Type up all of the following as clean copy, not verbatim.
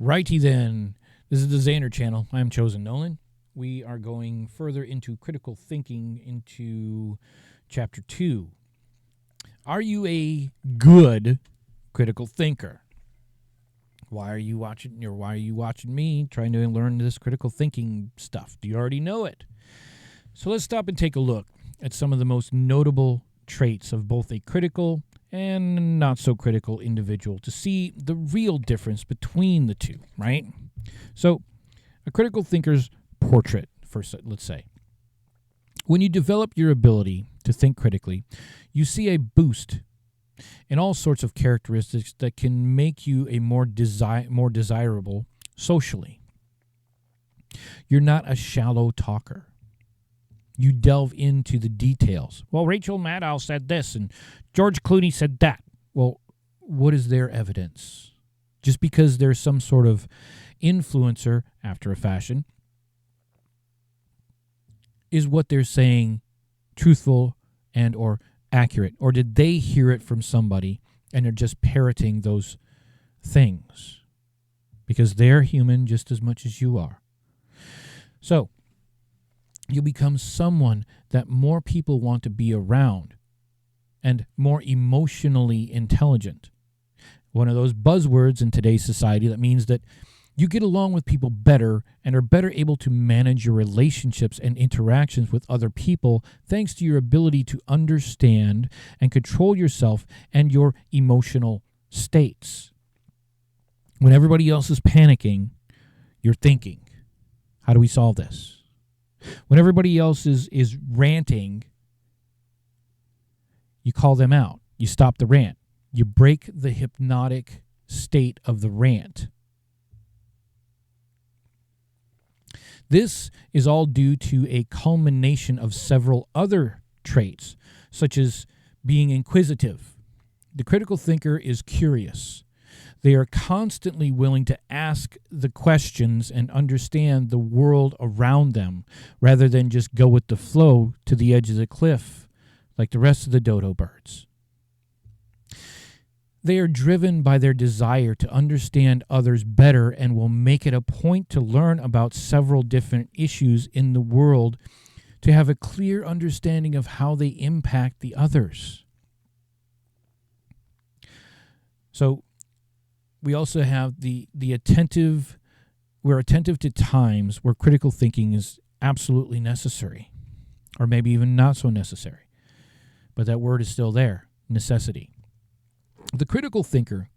Righty then. This is the Zander channel. I'm Chosen Nolen. We are going further into critical thinking into chapter 2. Are you a good critical thinker? Why are you watching me trying to learn this critical thinking stuff? Do you already know it? So let's stop and take a look at some of the most notable traits of both a critical and not so critical individual to see the real difference between the two, right? So a critical thinker's portrait, first, let's say. When you develop your ability to think critically, you see a boost in all sorts of characteristics that can make you a more desirable socially. You're not a shallow talker. You delve into the details. Well, Rachel Maddow said this, and George Clooney said that. Well, what is their evidence? Just because there's some sort of influencer, after a fashion, is what they're saying truthful and or accurate? Or did they hear it from somebody and are just parroting those things? Because they're human just as much as you are. So, you'll become someone that more people want to be around and more emotionally intelligent. One of those buzzwords in today's society that means that you get along with people better and are better able to manage your relationships and interactions with other people thanks to your ability to understand and control yourself and your emotional states. When everybody else is panicking, you're thinking, how do we solve this? When everybody else is ranting, you call them out. You stop the rant. You break the hypnotic state of the rant. This is all due to a culmination of several other traits, such as being inquisitive. The critical thinker is curious. They are constantly willing to ask the questions and understand the world around them rather than just go with the flow to the edge of the cliff like the rest of the dodo birds. They are driven by their desire to understand others better and will make it a point to learn about several different issues in the world to have a clear understanding of how they impact the others. So, we also have the attentive. We're attentive to times where critical thinking is absolutely necessary, or maybe even not so necessary. But that word is still there, necessity. The critical thinker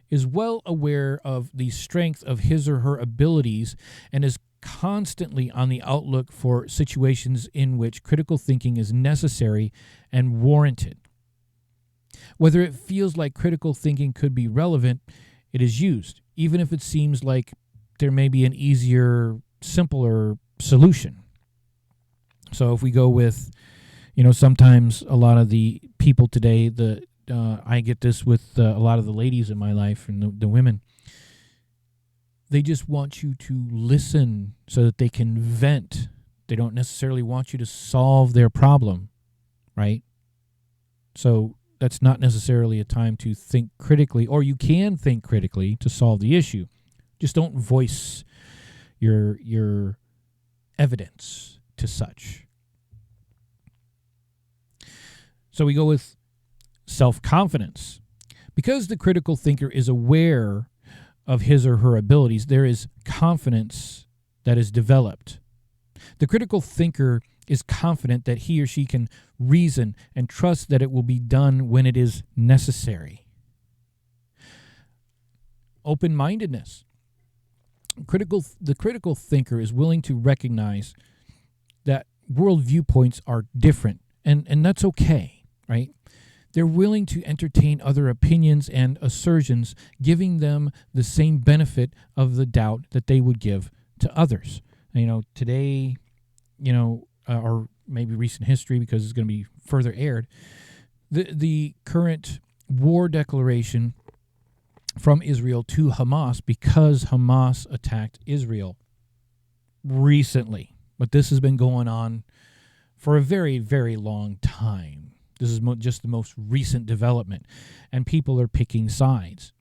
is well aware of the strength of his or her abilities and is constantly on the outlook for situations in which critical thinking is necessary and warranted. Whether it feels like critical thinking could be relevant, it is used, even if it seems like there may be an easier, simpler solution. So if we go with, sometimes a lot of the people today, I get this with a lot of the ladies in my life and the women, they just want you to listen so that they can vent. They don't necessarily want you to solve their problem, right? So that's not necessarily a time to think critically, or you can think critically to solve the issue. Just don't voice your evidence to such. So we go with self-confidence. Because the critical thinker is aware of his or her abilities, there is confidence that is developed. The critical thinker is confident that he or she can reason and trust that it will be done when it is necessary. Open-mindedness. The critical thinker is willing to recognize that world viewpoints are different, and that's okay, right? They're willing to entertain other opinions and assertions, giving them the same benefit of the doubt that they would give to others. Today, or maybe recent history, because it's going to be further aired, the current war declaration from Israel to Hamas, because Hamas attacked Israel recently. But this has been going on for a very, very long time. This is just the most recent development, and people are picking sides.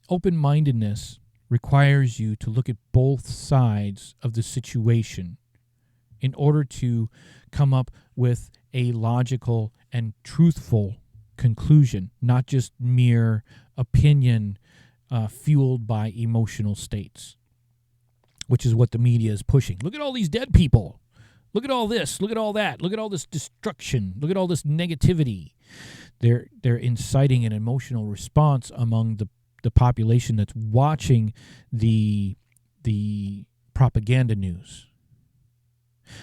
Open-mindedness requires you to look at both sides of the situation in order to come up with a logical and truthful conclusion, not just mere opinion fueled by emotional states, which is what the media is pushing. Look at all these dead people. Look at all this. Look at all that. Look at all this destruction. Look at all this negativity. They're inciting an emotional response among the population that's watching the propaganda news.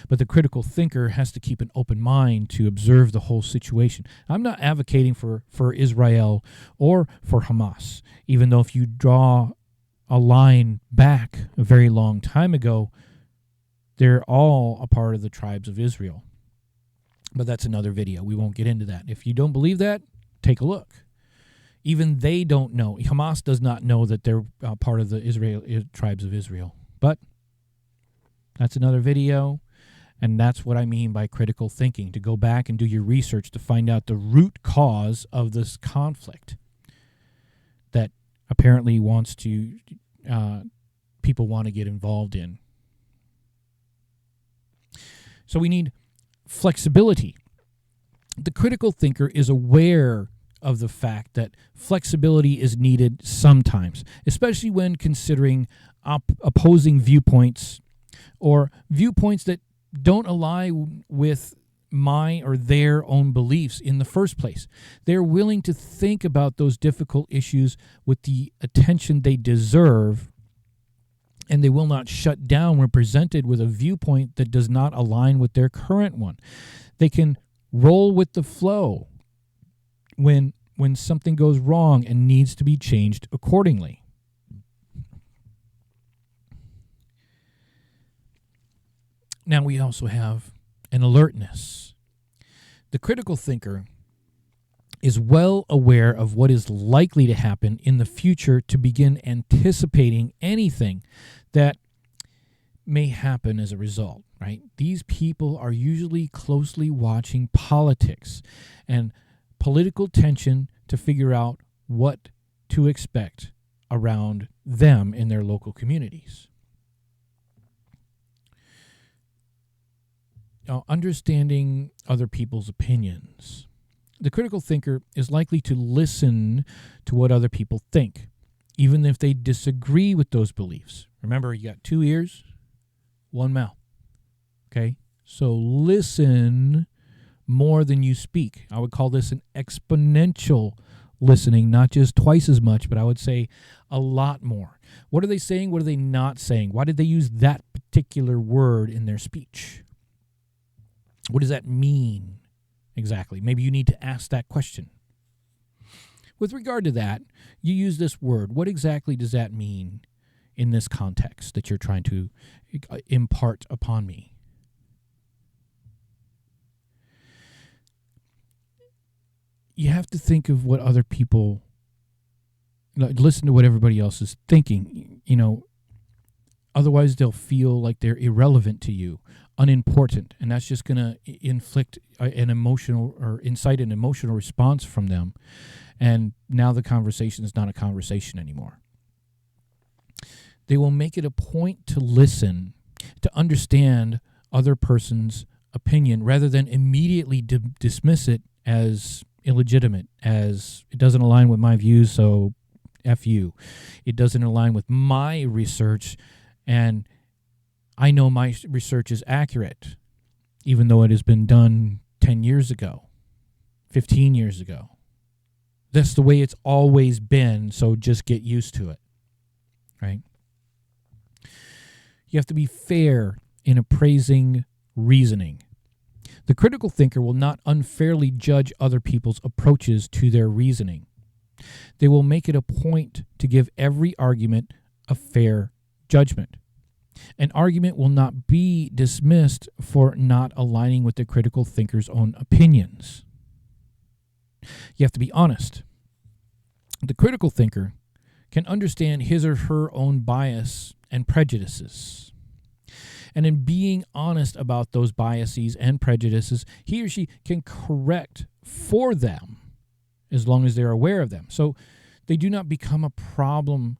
But the critical thinker has to keep an open mind to observe the whole situation. I'm not advocating for Israel or for Hamas, even though if you draw a line back a very long time ago, they're all a part of the tribes of Israel. But that's another video. We won't get into that. If you don't believe that, take a look. Even they don't know. Hamas does not know that they're part of the tribes of Israel. But that's another video. And that's what I mean by critical thinking, to go back and do your research to find out the root cause of this conflict that apparently people want to get involved in. So we need flexibility. The critical thinker is aware of the fact that flexibility is needed sometimes, especially when considering opposing viewpoints or viewpoints that don't align with my or their own beliefs in the first place. They're willing to think about those difficult issues with the attention they deserve, and they will not shut down when presented with a viewpoint that does not align with their current one. They can roll with the flow when something goes wrong and needs to be changed accordingly. Now we also have an alertness. The critical thinker is well aware of what is likely to happen in the future to begin anticipating anything that may happen as a result, right? These people are usually closely watching politics and political tension to figure out what to expect around them in their local communities. Now, understanding other people's opinions. The critical thinker is likely to listen to what other people think, even if they disagree with those beliefs. Remember, you got 2 ears, 1 mouth. Okay? So listen more than you speak. I would call this an exponential listening, not just twice as much, but I would say a lot more. What are they saying? What are they not saying? Why did they use that particular word in their speech? What does that mean exactly? Maybe you need to ask that question. With regard to that, you use this word. What exactly does that mean in this context that you're trying to impart upon me? You have to think of what other people, listen to what everybody else is thinking, otherwise they'll feel like they're irrelevant to you, unimportant, and that's just going to inflict an emotional or incite an emotional response from them, and now the conversation is not a conversation anymore. They will make it a point to listen, to understand other person's opinion, rather than immediately dismiss it as illegitimate, as it doesn't align with my views, so F you. It doesn't align with my research, and I know my research is accurate, even though it has been done 10 years ago, 15 years ago. That's the way it's always been, so just get used to it, right? You have to be fair in appraising reasoning. The critical thinker will not unfairly judge other people's approaches to their reasoning. They will make it a point to give every argument a fair judgment. An argument will not be dismissed for not aligning with the critical thinker's own opinions. You have to be honest. The critical thinker can understand his or her own bias and prejudices. And in being honest about those biases and prejudices, he or she can correct for them as long as they're aware of them. So they do not become a problem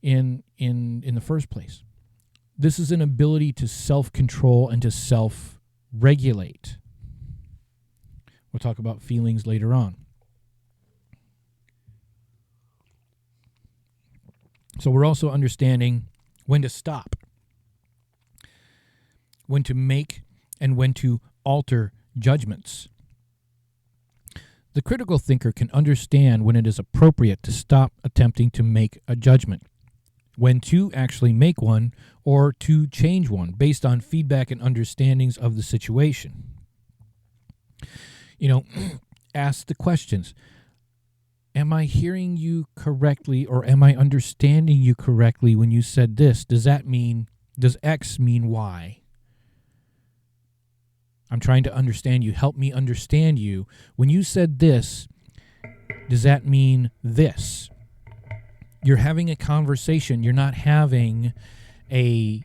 in the first place. This is an ability to self-control and to self-regulate. We'll talk about feelings later on. So we're also understanding when to stop, when to make and when to alter judgments. The critical thinker can understand when it is appropriate to stop attempting to make a judgment, when to actually make one or to change one based on feedback and understandings of the situation. Ask the questions. Am I hearing you correctly, or am I understanding you correctly when you said this? Does X mean Y? I'm trying to understand you. Help me understand you. When you said this, does that mean this? You're having a conversation. You're not having a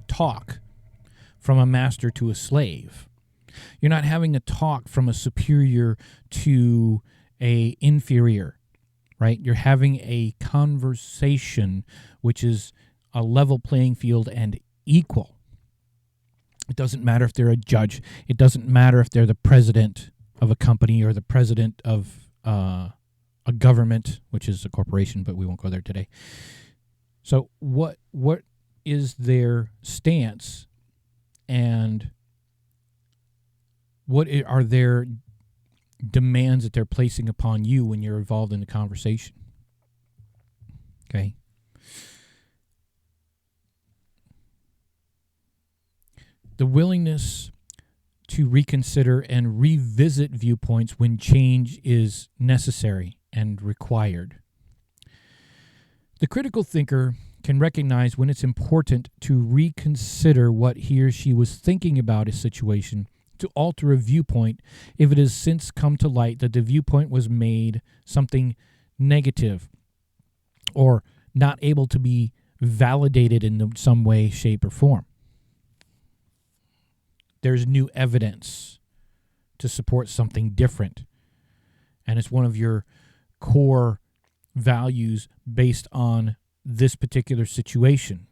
talk from a master to a slave. You're not having a talk from a superior to a inferior, right? You're having a conversation which is a level playing field and equal. It doesn't matter if they're a judge. It doesn't matter if they're the president of a company or the president of a government, which is a corporation, but we won't go there today. So what is their stance, and what are their demands that they're placing upon you when you're involved in the conversation? Okay. The willingness to reconsider and revisit viewpoints when change is necessary and required. The critical thinker can recognize when it's important to reconsider what he or she was thinking about a situation, to alter a viewpoint if it has since come to light that the viewpoint was made something negative or not able to be validated in some way, shape, or form. There's new evidence to support something different, and it's one of your core values based on this particular situation.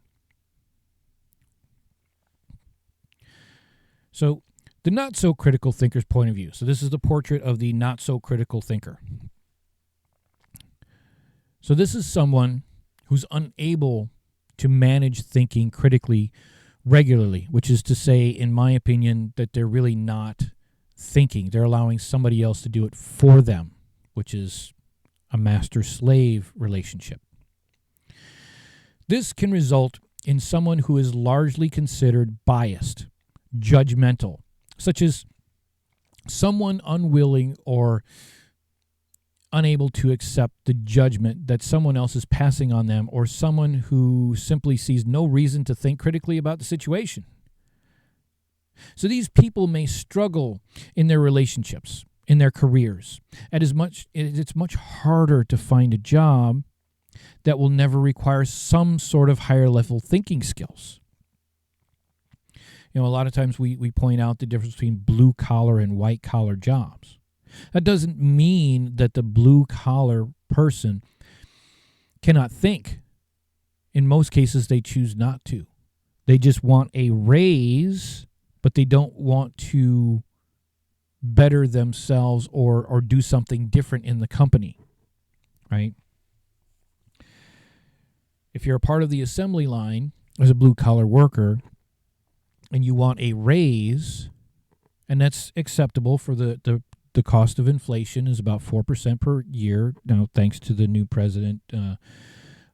So the not-so-critical thinker's point of view. So this is the portrait of the not-so-critical thinker. So this is someone who's unable to manage thinking critically regularly, which is to say, in my opinion, that they're really not thinking. They're allowing somebody else to do it for them, which is a master-slave relationship. This can result in someone who is largely considered biased, judgmental, such as someone unwilling or unable to accept the judgment that someone else is passing on them, or someone who simply sees no reason to think critically about the situation. So these people may struggle in their relationships, in their careers. It's much harder to find a job that will never require some sort of higher level thinking skills. A lot of times we point out the difference between blue collar and white collar jobs. That doesn't mean that the blue collar person cannot think. In most cases, they choose not to. They just want a raise, but they don't want to better themselves or do something different in the company, right? If you're a part of the assembly line as a blue-collar worker and you want a raise, and that's acceptable for the cost of inflation is about 4% per year. Now, thanks to the new president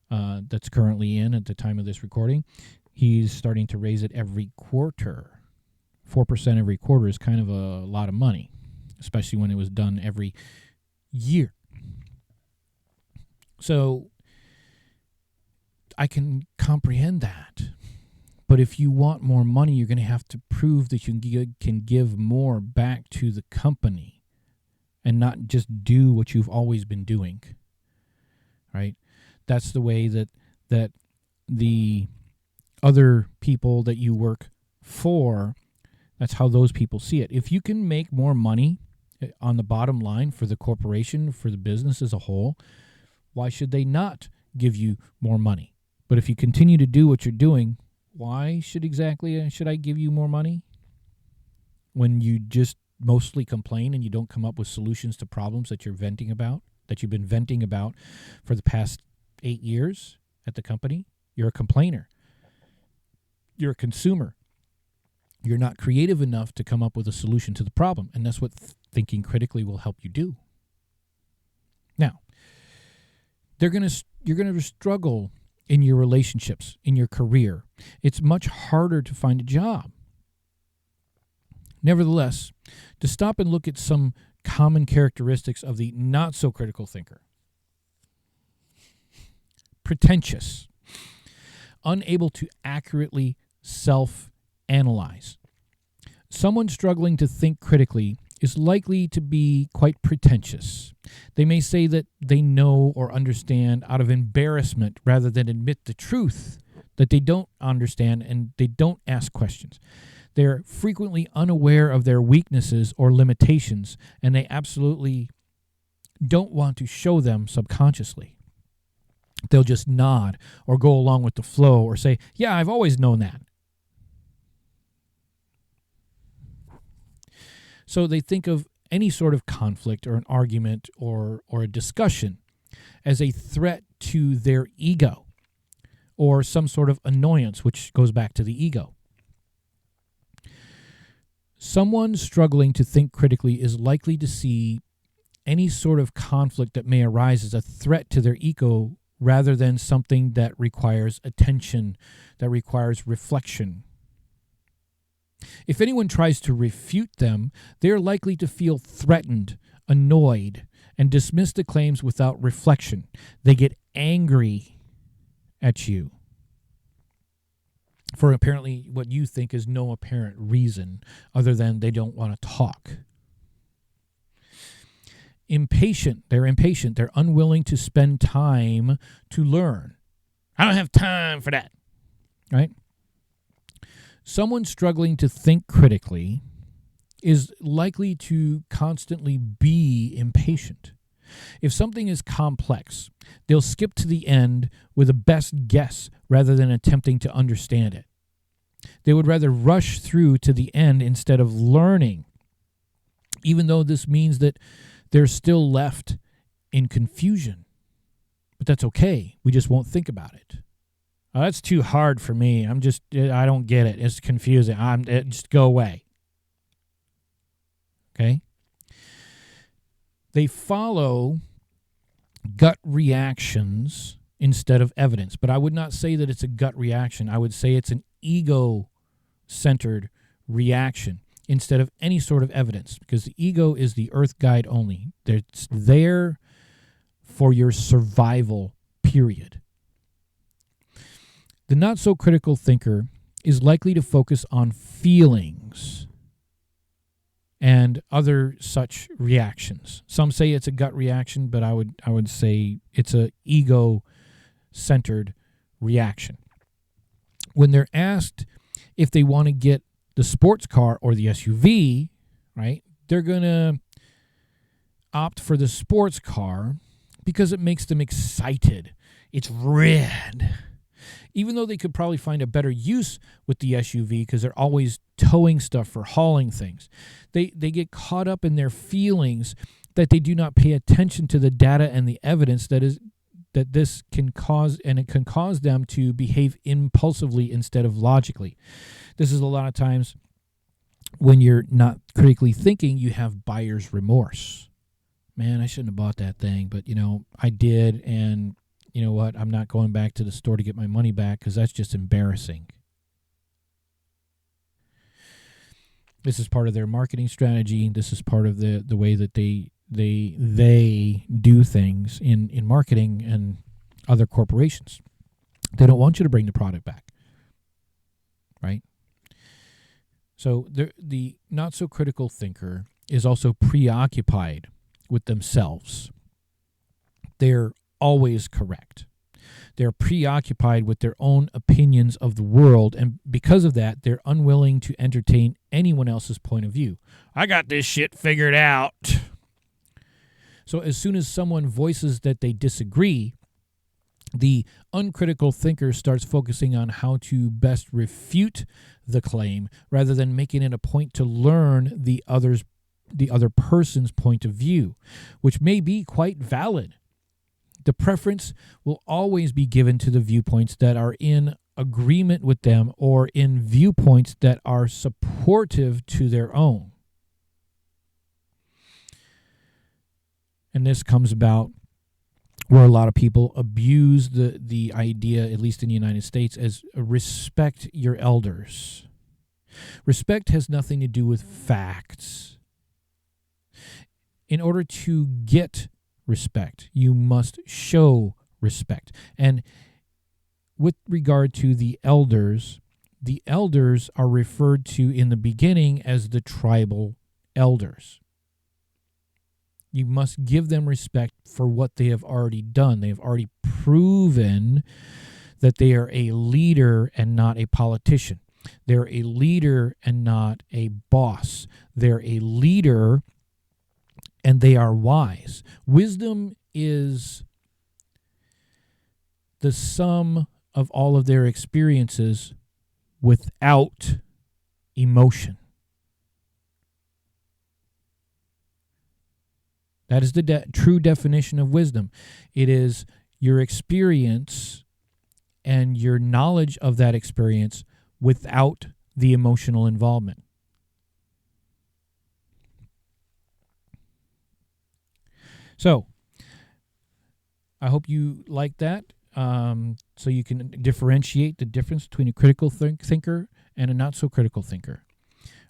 that's currently in at the time of this recording, he's starting to raise it every quarter. 4% every quarter is kind of a lot of money, especially when it was done every year. So I can comprehend that. But if you want more money, you're going to have to prove that you can give more back to the company and not just do what you've always been doing, right? That's the way that the other people that you work for, that's how those people see it. If you can make more money, on the bottom line for the corporation, for the business as a whole, why should they not give you more money? But if you continue to do what you're doing, why should I give you more money? When you just mostly complain and you don't come up with solutions to problems that you've been venting about for the past 8 years at the company. You're a complainer. You're a consumer. You're not creative enough to come up with a solution to the problem, and that's what thinking critically will help you do. Now, you're going to struggle in your relationships, in your career. It's much harder to find a job. Nevertheless, to stop and look at some common characteristics of the not-so-critical thinker. Pretentious. Unable to accurately self-analyze. Someone struggling to think critically is likely to be quite pretentious. They may say that they know or understand out of embarrassment rather than admit the truth that they don't understand, and they don't ask questions. They're frequently unaware of their weaknesses or limitations, and they absolutely don't want to show them subconsciously. They'll just nod or go along with the flow or say, yeah, I've always known that. So they think of any sort of conflict or an argument or a discussion as a threat to their ego or some sort of annoyance, which goes back to the ego. Someone struggling to think critically is likely to see any sort of conflict that may arise as a threat to their ego rather than something that requires attention, that requires reflection. If anyone tries to refute them, they are likely to feel threatened, annoyed, and dismiss the claims without reflection. They get angry at you for apparently what you think is no apparent reason other than they don't want to talk. Impatient. They're impatient. They're unwilling to spend time to learn. I don't have time for that. Right? Someone struggling to think critically is likely to constantly be impatient. If something is complex, they'll skip to the end with a best guess rather than attempting to understand it. They would rather rush through to the end instead of learning, even though this means that they're still left in confusion. But that's okay. We just won't think about it. Oh, that's too hard for me. I don't get it. It's confusing. Just go away. Okay? They follow gut reactions instead of evidence. But I would not say that it's a gut reaction. I would say it's an ego-centered reaction instead of any sort of evidence, because the ego is the earth guide only. It's there for your survival, period. The not-so-critical thinker is likely to focus on feelings and other such reactions. Some say it's a gut reaction, but I would say it's a ego-centered reaction. When they're asked if they want to get the sports car or the SUV, right, they're going to opt for the sports car because it makes them excited. It's red. Even though they could probably find a better use with the SUV because they're always towing stuff or hauling things. They get caught up in their feelings that they do not pay attention to the data and the evidence that this can cause, and it can cause them to behave impulsively instead of logically. This is a lot of times when you're not critically thinking, you have buyer's remorse. Man, I shouldn't have bought that thing, but I did, and you know what? I'm not going back to the store to get my money back because that's just embarrassing. This is part of their marketing strategy. This is part of the way that they do things in marketing and other corporations. They don't want you to bring the product back, right? So the not-so-critical thinker is also preoccupied with themselves. They're always correct. They're preoccupied with their own opinions of the world, and because of that, they're unwilling to entertain anyone else's point of view. I got this shit figured out. So as soon as someone voices that they disagree, the uncritical thinker starts focusing on how to best refute the claim rather than making it a point to learn the other person's point of view, which may be quite valid. The preference will always be given to the viewpoints that are in agreement with them or in viewpoints that are supportive to their own. And this comes about where a lot of people abuse the idea, at least in the United States, as respect your elders. Respect has nothing to do with facts. In order to get respect, you must show respect. And with regard to the elders are referred to in the beginning as the tribal elders. You must give them respect for what they have already done. They have already proven that they are a leader and not a politician. They're a leader and not a boss. They're a leader and they are wise. Wisdom is the sum of all of their experiences without emotion. That is the true definition of wisdom. It is your experience and your knowledge of that experience without the emotional involvement. So, I hope you like that, so you can differentiate the difference between a critical thinker and a not-so-critical thinker.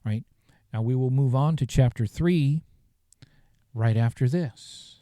Right? Now, we will move on to Chapter 3 right after this.